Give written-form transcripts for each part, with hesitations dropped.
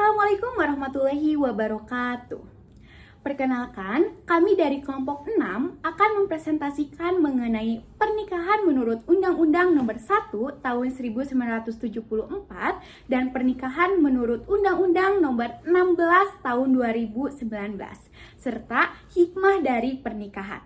Assalamualaikum warahmatullahi wabarakatuh. Perkenalkan, kami dari kelompok 6 akan mempresentasikan mengenai pernikahan menurut Undang-Undang Nomor 1 Tahun 1974 dan pernikahan menurut Undang-Undang Nomor 16 Tahun 2019 serta hikmah dari pernikahan.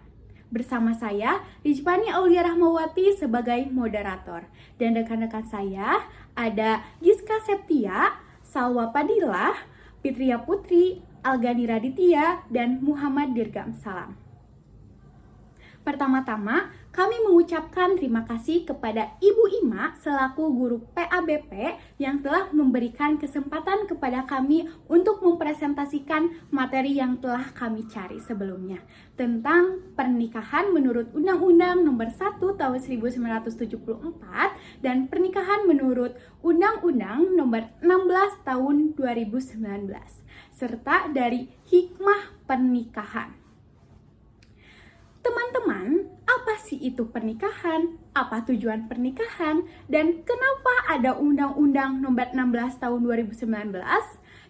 Bersama saya, Rizpani Aulia Rahmawati sebagai moderator. Dan rekan-rekan saya ada Giska Septia, Salwa Padilah, Fitria Putri, Algani Raditya, dan Muhammad Dirgam Salam. Pertama-tama, kami mengucapkan terima kasih kepada Ibu Ima selaku guru PABP yang telah memberikan kesempatan kepada kami untuk mempresentasikan materi yang telah kami cari sebelumnya tentang pernikahan menurut Undang-Undang Nomor 1 Tahun 1974 dan pernikahan menurut Undang-Undang Nomor 16 Tahun 2019 serta dari hikmah pernikahan. Teman-teman, apa sih itu pernikahan? Apa tujuan pernikahan? Dan kenapa ada Undang-Undang Nomor 16 Tahun 2019?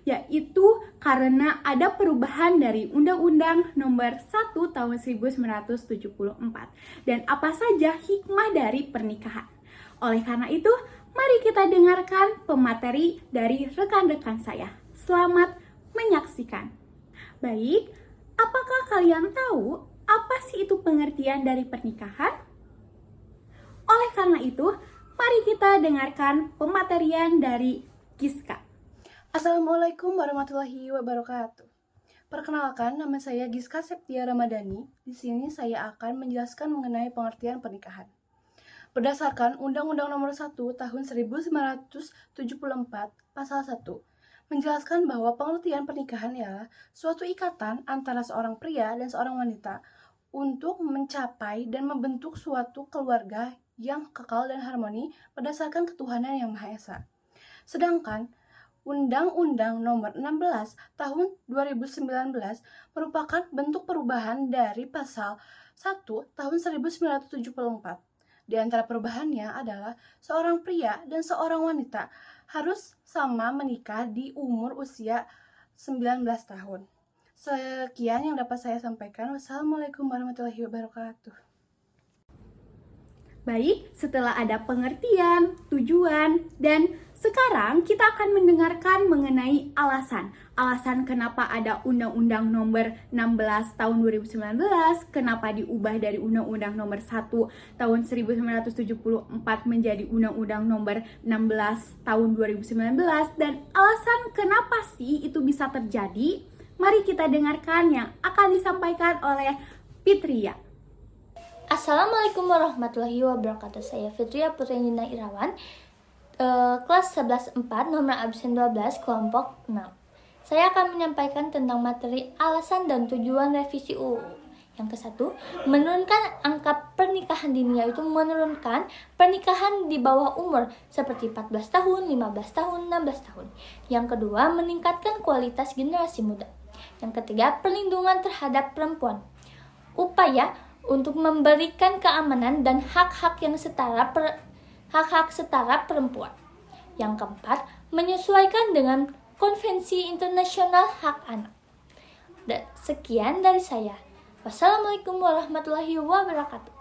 Yaitu karena ada perubahan dari Undang-Undang Nomor 1 Tahun 1974. Dan apa saja hikmah dari pernikahan? Oleh karena itu, mari kita dengarkan pemateri dari rekan-rekan saya. Selamat menyaksikan. Baik, apakah kalian tahu apa sih itu pengertian dari pernikahan? Oleh karena itu, mari kita dengarkan pematerian dari Giska. Assalamualaikum warahmatullahi wabarakatuh. Perkenalkan, nama saya Giska Septia Ramadhani. Di sini saya akan menjelaskan mengenai pengertian pernikahan. Berdasarkan Undang-Undang Nomor 1 Tahun 1974 Pasal 1, menjelaskan bahwa pengertian pernikahan ialah suatu ikatan antara seorang pria dan seorang wanita untuk mencapai dan membentuk suatu keluarga yang kekal dan harmoni berdasarkan ketuhanan yang Maha Esa. Sedangkan Undang-Undang Nomor 16 Tahun 2019 merupakan bentuk perubahan dari Pasal 1 Tahun 1974. Di antara perubahannya adalah seorang pria dan seorang wanita harus sama menikah di umur usia 19 tahun. Sekian yang dapat saya sampaikan. Wassalamualaikum warahmatullahi wabarakatuh. Baik, setelah ada pengertian, tujuan, dan sekarang kita akan mendengarkan mengenai alasan. Alasan kenapa ada Undang-Undang Nomor 16 Tahun 2019, kenapa diubah dari Undang-Undang Nomor 1 Tahun 1974 menjadi Undang-Undang Nomor 16 Tahun 2019, dan alasan kenapa sih itu bisa terjadi. Mari kita dengarkan yang akan disampaikan oleh Fitria. Assalamualaikum warahmatullahi wabarakatuh. Saya Fitria Putri Nina Irawan, kelas 11-4, nomor absen 12, kelompok 6. Saya akan menyampaikan tentang materi alasan dan tujuan revisi UU. Yang ke-1, menurunkan angka pernikahan dini, yaitu menurunkan pernikahan di bawah umur seperti 14 tahun, 15 tahun, 16 tahun. Yang kedua, meningkatkan kualitas generasi muda. Yang ketiga, perlindungan terhadap perempuan. Upaya untuk memberikan keamanan dan hak-hak setara perempuan. Yang keempat, menyesuaikan dengan Konvensi Internasional Hak Anak. Sekian dari saya. Wassalamualaikum warahmatullahi wabarakatuh.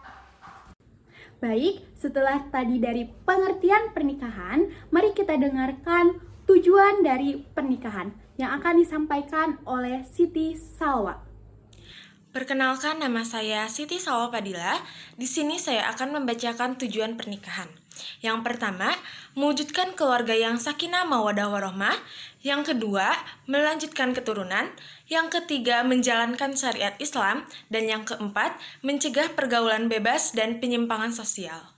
Baik, setelah tadi dari pengertian pernikahan, mari kita dengarkan tujuan dari pernikahan yang akan disampaikan oleh Siti Salwa. Perkenalkan, nama saya Siti Salwa Padilla. Di sini saya akan membacakan tujuan pernikahan. Yang pertama, mewujudkan keluarga yang sakinah mawaddah warahmah. Yang kedua, melanjutkan keturunan. Yang ketiga, menjalankan syariat Islam. Dan yang keempat, mencegah pergaulan bebas dan penyimpangan sosial.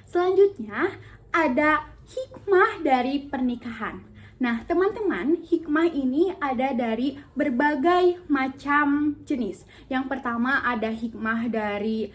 Selanjutnya, ada hikmah dari pernikahan. Nah, teman-teman, hikmah ini ada dari berbagai macam jenis. Yang pertama ada hikmah dari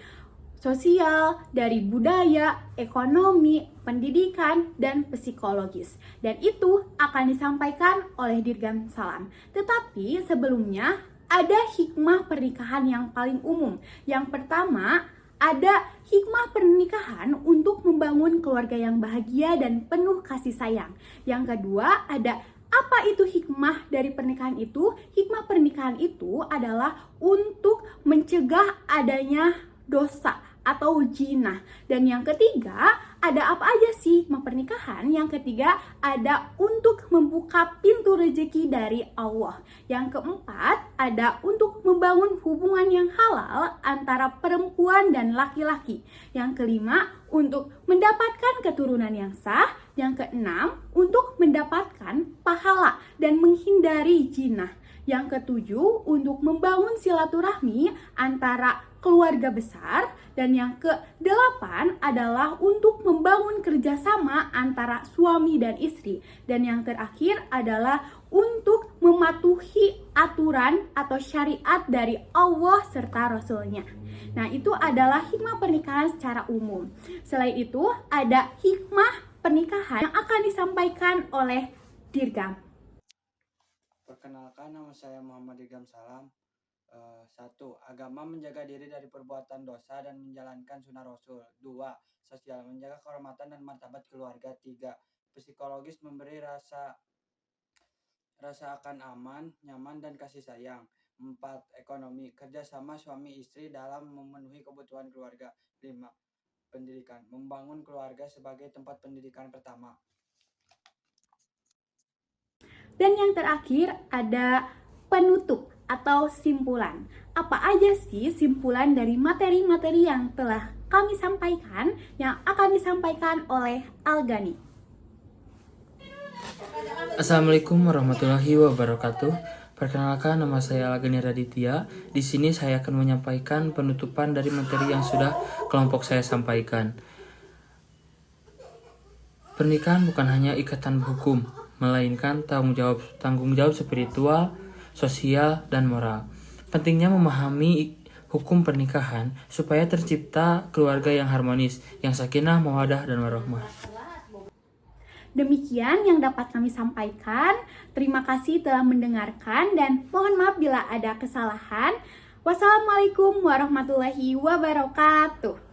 sosial, dari budaya, ekonomi, pendidikan, dan psikologis. Dan itu akan disampaikan oleh Dirgam Salam. Tetapi sebelumnya ada hikmah pernikahan yang paling umum. Yang pertama, ada hikmah pernikahan untuk membangun keluarga yang bahagia dan penuh kasih sayang. Yang kedua, ada Apa itu hikmah dari pernikahan itu? Hikmah pernikahan itu adalah untuk mencegah adanya dosa atau jinah. Dan yang ketiga, ada apa aja sih hikmah pernikahan? Yang ketiga, ada untuk membuka pintu rezeki dari Allah. Yang keempat, ada untuk membangun hubungan yang halal antara perempuan dan laki-laki. Yang kelima, untuk mendapatkan keturunan yang sah. Yang keenam, untuk mendapatkan pahala dan menghindari jinah. Yang ketujuh, untuk membangun silaturahmi antara keluarga besar. Dan yang kedelapan adalah untuk membangun kerjasama antara suami dan istri. Dan yang terakhir adalah untuk mematuhi aturan atau syariat dari Allah serta Rasulnya. Nah, itu adalah hikmah pernikahan secara umum. Selain itu, ada hikmah pernikahan yang akan disampaikan oleh Dirgam. Perkenalkan, nama saya Muhammad Dirgam Salam. 1. Agama menjaga diri dari perbuatan dosa dan menjalankan sunnah Rasul. 2. Sosial menjaga kehormatan dan martabat keluarga. 3. Psikologis memberi rasa akan aman, nyaman, dan kasih sayang. 4. Ekonomi kerjasama suami istri dalam memenuhi kebutuhan keluarga. 5. Pendidikan membangun keluarga sebagai tempat pendidikan pertama. Dan yang terakhir ada penutup atau simpulan. Apa aja sih simpulan dari materi-materi yang telah kami sampaikan yang akan disampaikan oleh Al-Ghani? Assalamualaikum warahmatullahi wabarakatuh. Perkenalkan, nama saya Al-Ghani Raditya. Di sini saya akan menyampaikan penutupan dari materi yang sudah kelompok saya sampaikan. Pernikahan bukan hanya ikatan hukum, melainkan tanggung jawab spiritual, sosial, dan moral. Pentingnya memahami hukum pernikahan supaya tercipta keluarga yang harmonis, yang sakinah, mawaddah, dan warahmah. Demikian yang dapat kami sampaikan. Terima kasih telah mendengarkan dan mohon maaf bila ada kesalahan. Wassalamualaikum warahmatullahi wabarakatuh.